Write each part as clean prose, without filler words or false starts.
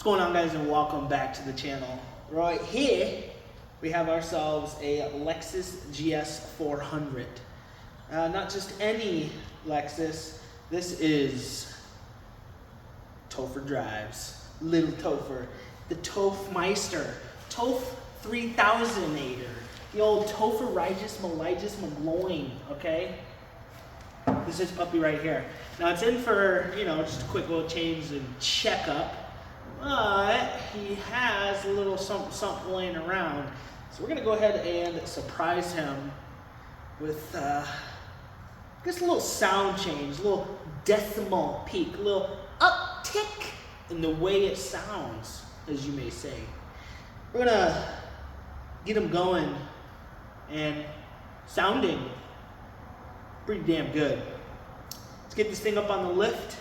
What's going on, guys, and welcome back to the channel. Right here we have ourselves a Lexus GS 400. Not just any Lexus. This is Topher Drives, little Topher, the Tofmeister, Tof 3000-ater, the old Topher Rigis Maligis McGloin, okay? This is puppy right here. Now it's in for, just a quick little change and checkup, but he has a little something laying around. So we're gonna go ahead and surprise him with just a little sound change, a little decimal peak, a little uptick in the way it sounds, as you may say. We're gonna get him going and sounding pretty damn good. Let's get this thing up on the lift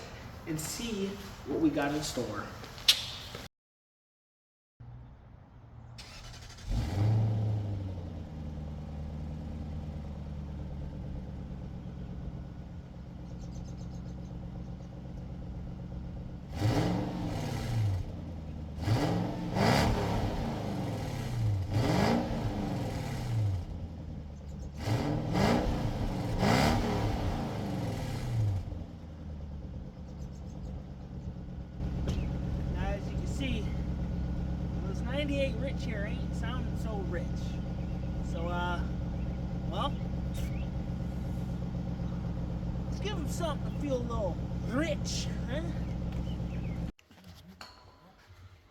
and see what we got in store. See, this 98 rich here ain't sounding so rich. So, well, let's give him something to feel a little rich, huh?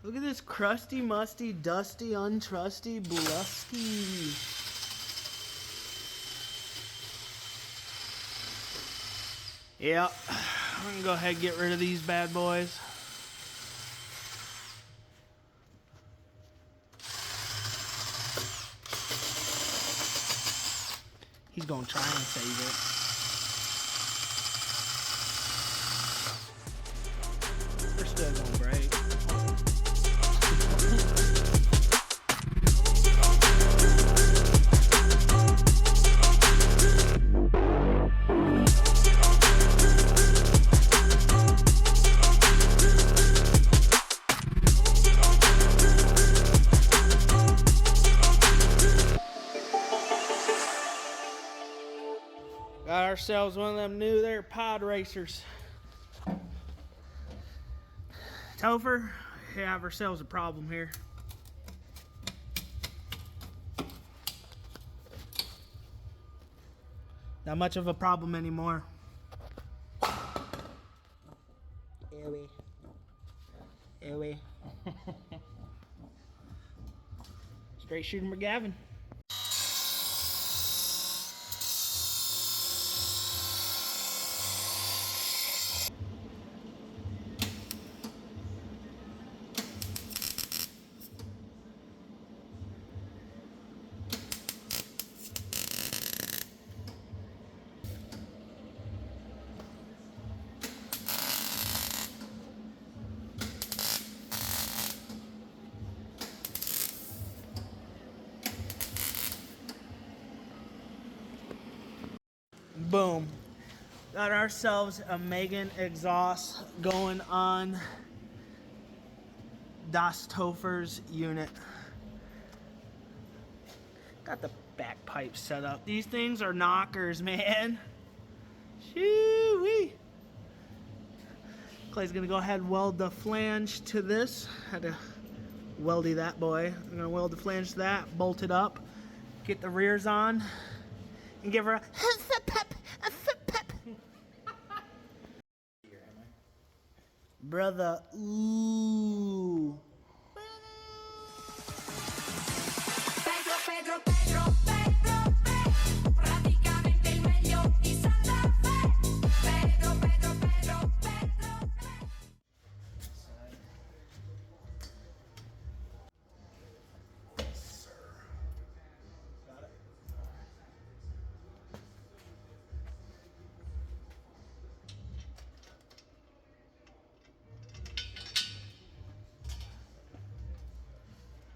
Look at this crusty, musty, dusty, untrusty, blusty. Yep, I'm gonna go ahead and get rid of these bad boys. He's gonna try and save it. We're still gonna break. Got ourselves one of them new there pod racers. Topher, we have ourselves a problem here. Not much of a problem anymore. Ewy. Straight shooting McGavin. Boom. Got ourselves a Megan exhaust going on Das Topher's unit. Got the back pipe set up. These things are knockers, man. Shoo-wee. Clay's gonna go ahead and weld the flange to this. Had to weldy that boy. I'm gonna weld the flange to that, bolt it up, get the rears on, and give her a pep. Brother, ooh.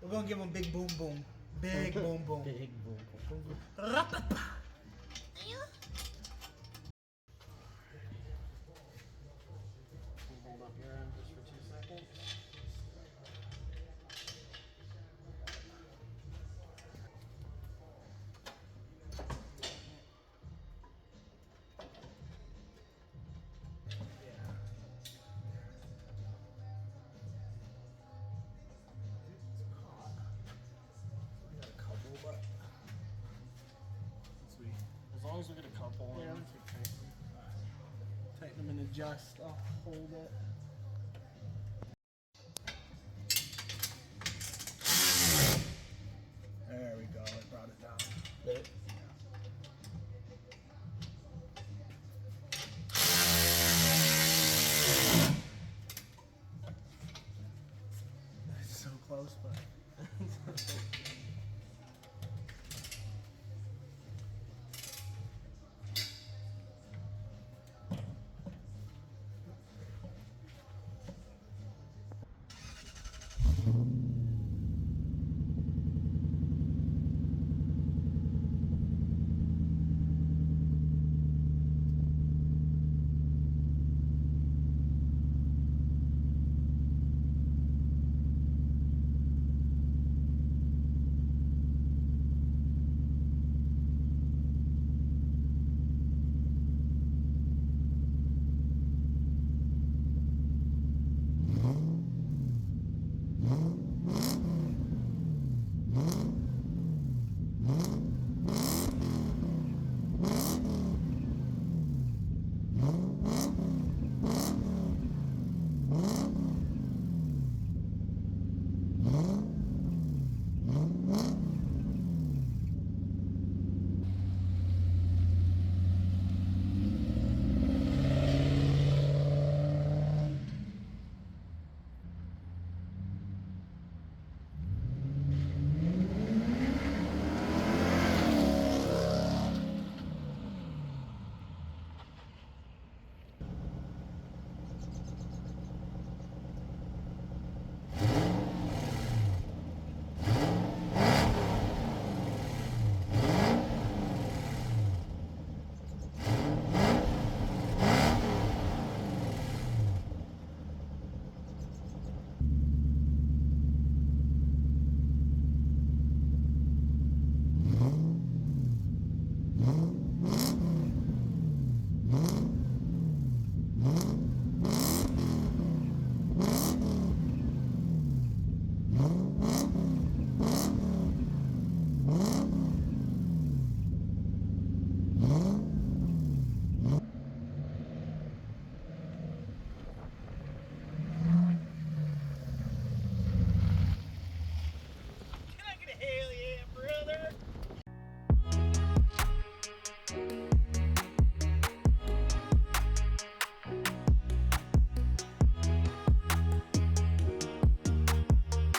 We're gonna give him big boom boom. Big boom boom. Big boom boom. Rapapa. Hold up your end just for 2 seconds. I'll pull Yeah. them. Tighten them and adjust. I'll hold it. There we go. I brought it down. Did it? It's so close, but